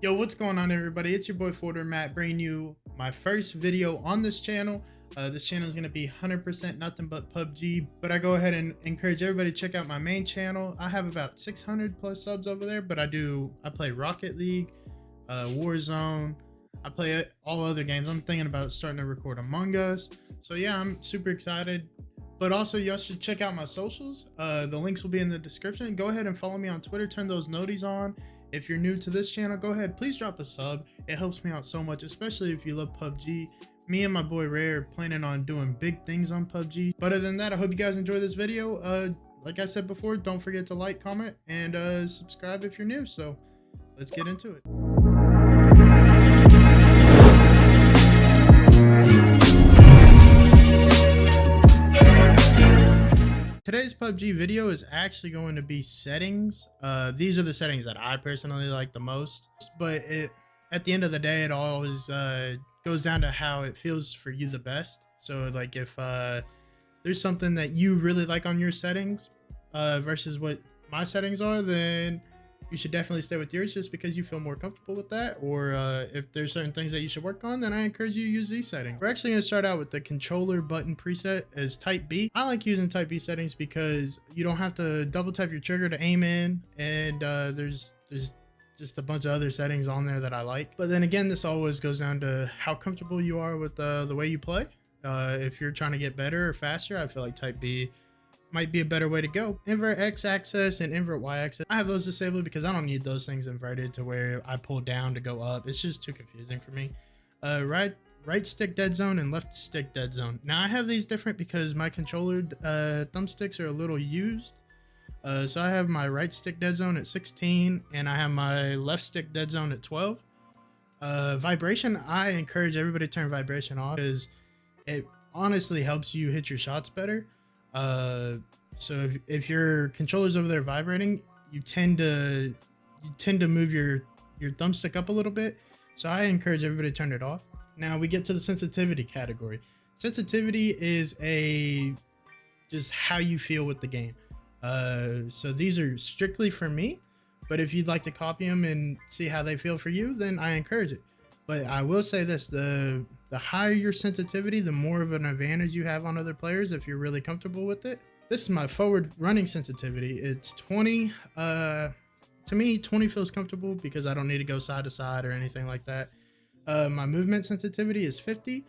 Yo, what's going on, everybody? It's your boy Forder Matt, bringing you my first video on this channel. This channel is going to be 100% nothing but PUBG, but I go ahead and encourage everybody to check out my main channel. I have about 600 plus subs over there, but I play Rocket League, Warzone. I play all other games. I'm thinking about starting to record Among Us. So yeah, I'm super excited. But also, y'all should check out my socials. The links will be in the description. Go ahead and follow me on Twitter. Turn those noties on. If you're new to this channel, go ahead, please drop a sub. It helps me out so much, especially if you love PUBG. Me and my boy Ray are planning on doing big things on PUBG. But other than that, I hope you guys enjoy this video. Like I said before, don't forget to like, comment, and subscribe if you're new. So let's get into it. Today's PUBG video is actually going to be settings. These are the settings that I personally like the most, but at the end of the day, it always goes down to how it feels for you the best. So like if there's something that you really like on your settings versus what my settings are, then you should definitely stay with yours just because you feel more comfortable with that. Or if there's certain things that you should work on, then I encourage you to use these settings. We're actually going to start out with the controller button preset as type B. I like using type B settings because you don't have to double tap your trigger to aim in, and there's just a bunch of other settings on there that I like. But then again, this always goes down to how comfortable you are with the way you play. If you're trying to get better or faster, I feel like type B might be a better way to go. Invert X axis and invert Y axis, I have those disabled because I don't need those things inverted to where I pull down to go up. It's just too confusing for me. Right stick dead zone and left stick dead zone. Now I have these different because my controller thumbsticks are a little used. So I have my right stick dead zone at 16 and I have my left stick dead zone at 12. Vibration, I encourage everybody to turn vibration off because it honestly helps you hit your shots better. So if your controller's over there vibrating, you tend to move your thumbstick up a little bit. So I encourage everybody to turn it off. Now we get to the sensitivity category. Sensitivity is just how you feel with the game. So these are strictly for me, but if you'd like to copy them and see how they feel for you, then I encourage it. But I will say this, the higher your sensitivity, the more of an advantage you have on other players if you're really comfortable with it. This is my forward running sensitivity. It's 20. To me, 20 feels comfortable because I don't need to go side to side or anything like that. My movement sensitivity is 50.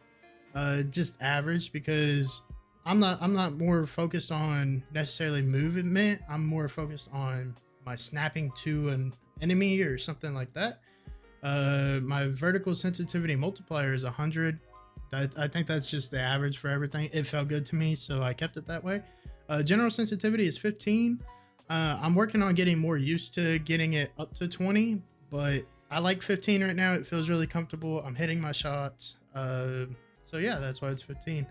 Just average because I'm not more focused on necessarily movement. I'm more focused on my snapping to an enemy or something like that. My vertical sensitivity multiplier is 100. I think that's just the average for everything. It felt good to me, so I kept it that way. General sensitivity is 15. I'm working on getting more used to getting it up to 20, but I like 15 right now. It feels really comfortable. I'm hitting my shots. So yeah, that's why it's 15.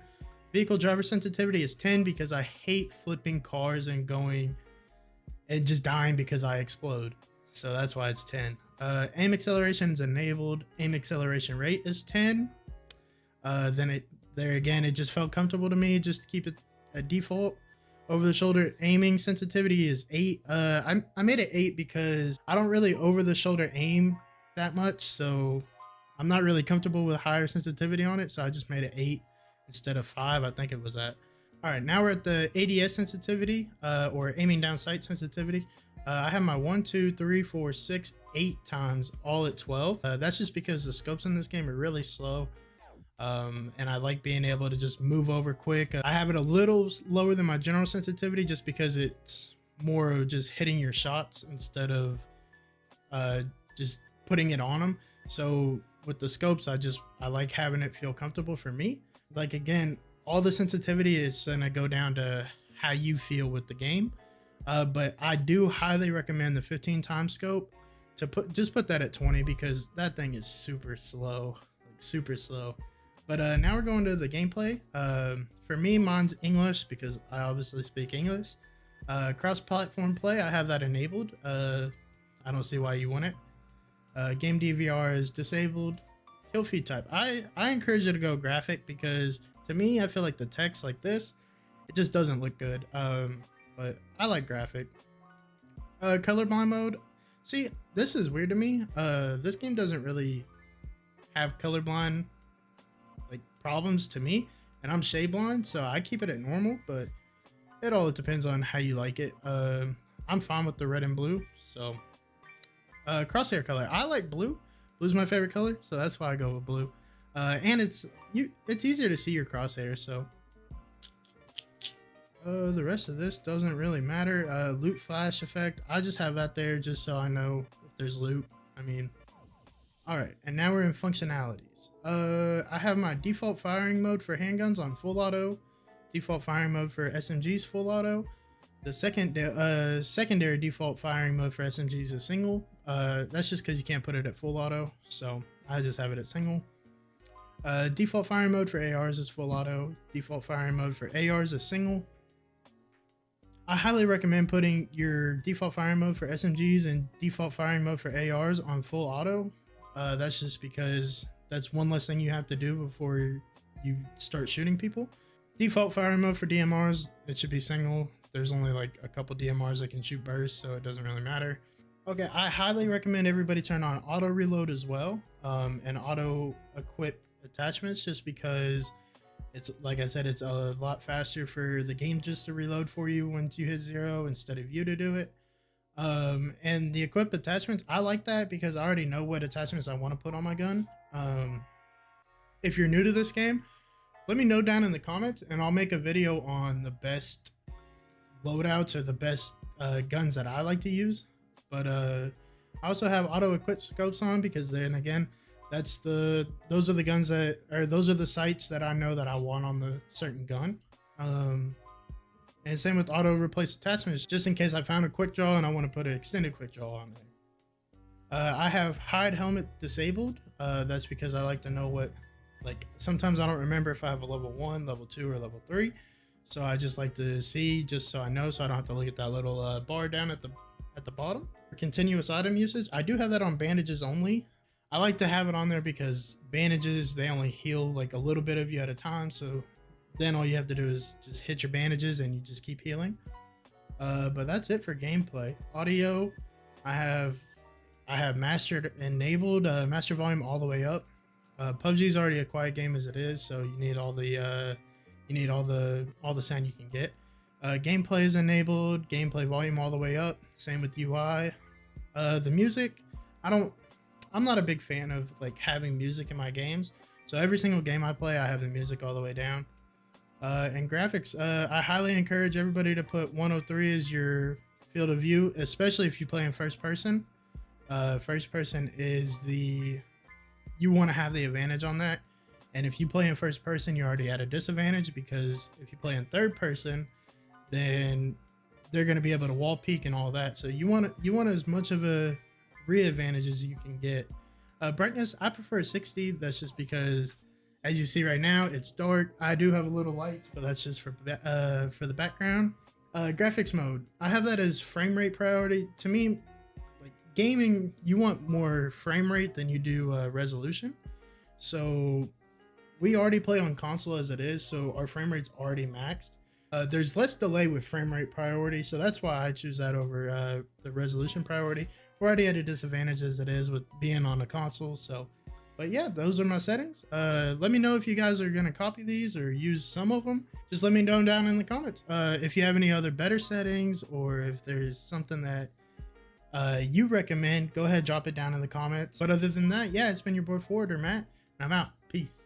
Vehicle driver sensitivity is 10 because I hate flipping cars and going and just dying because I explode. So that's why it's 10. Aim acceleration is enabled. Aim acceleration rate is 10. There again, it just felt comfortable to me just to keep it a default. Over the shoulder aiming sensitivity is 8. I made it 8 because I don't really over the shoulder aim that much, so I'm not really comfortable with higher sensitivity on it, so I just made it 8 instead of 5. I think it was at. All right, now we're at the ADS sensitivity, or aiming down sight sensitivity. I have my 1, 2, 3, 4, 6, 8 times all at 12. That's just because the scopes in this game are really slow. And I like being able to just move over quick. I have it a little lower than my general sensitivity just because it's more of just hitting your shots instead of just putting it on them. So with the scopes, I like having it feel comfortable for me. Like again, all the sensitivity is gonna go down to how you feel with the game. But I do highly recommend the 15 times scope to put that at 20 because that thing is super slow, like super slow. But now we're going to the gameplay. For me, mine's English because I obviously speak English. Cross-platform play, I have that enabled. I don't see why you want it. Game DVR is disabled. Kill feed type, I encourage you to go graphic because to me, I feel like the text like this, it just doesn't look good. But I like graphic. Colorblind mode, See, this is weird to me. This game doesn't really have colorblind like problems to me, and I'm shade blind, so I keep it at normal, but it all depends on how you like it. I'm fine with the red and blue. So crosshair color, I like blue. Blue's my favorite color, so that's why I go with blue. And it's easier to see your crosshairs. So the rest of this doesn't really matter. Loot flash effect, I just have that there just so I know if there's loot. I mean, all right, and now we're in functionalities. I have my default firing mode for handguns on full auto, default firing mode for SMGs full auto. The secondary default firing mode for SMGs is single. That's just because you can't put it at full auto, so I just have it at single. Default firing mode for ARs is full auto. Default firing mode for ARs is single. I highly recommend putting your default firing mode for SMGs and default firing mode for ARs on full auto. That's just because that's one less thing you have to do before you start shooting people. Default firing mode for DMRs, it should be single. There's only like a couple DMRs that can shoot bursts, so it doesn't really matter. Okay, I highly recommend everybody turn on auto reload as well, and auto equip attachments, just because it's, like I said, it's a lot faster for the game just to reload for you once you hit 0 instead of you to do it. And the equip attachments, I like that because I already know what attachments I want to put on my gun. If you're new to this game, let me know down in the comments and I'll make a video on the best loadouts or the best guns that I like to use. But I also have auto equip scopes on because then again, those are the guns that, or those are the sights that I know that I want on the certain gun. And same with auto replace attachments, just in case I found a quick draw and I want to put an extended quick draw on there. I have hide helmet disabled. That's because I like to know what, like, sometimes I don't remember if I have a level 1, level 2, or level 3. So I just like to see, just so I know, so I don't have to look at that little bar down at the bottom. For continuous item usage, I do have that on bandages only. I like to have it on there because bandages, they only heal like a little bit of you at a time. So then all you have to do is just hit your bandages and you just keep healing. But that's it for gameplay. Audio, I have mastered enabled, master volume all the way up. PUBG is already a quiet game as it is, so you need all the sound you can get. Gameplay is enabled, gameplay volume all the way up. Same with UI. The music, I'm not a big fan of like having music in my games. So every single game I play, I have the music all the way down. And graphics, I highly encourage everybody to put 103 as your field of view, especially if you play in first person. First person is you want to have the advantage on that. And if you play in first person, you're already at a disadvantage, because if you play in third person, then they're going to be able to wall peek and all that. So you want as much of a advantage as you can get. Brightness, I prefer 60. That's just because, as you see right now, it's dark. I do have a little light, but that's just for the background. Graphics mode, I have that as frame rate priority. To me, like gaming, you want more frame rate than you do resolution. So we already play on console as it is, so our frame rate's already maxed. There's less delay with frame rate priority, so that's why I choose that over the resolution priority. We're already at a disadvantage as it is with being on a console. So, but yeah, those are my settings. Let me know if you guys are going to copy these or use some of them. Just let me know down in the comments. If you have any other better settings, or if there's something that you recommend, go ahead, drop it down in the comments. But other than that, yeah, it's been your boy Forwarder, Matt, and I'm out. Peace.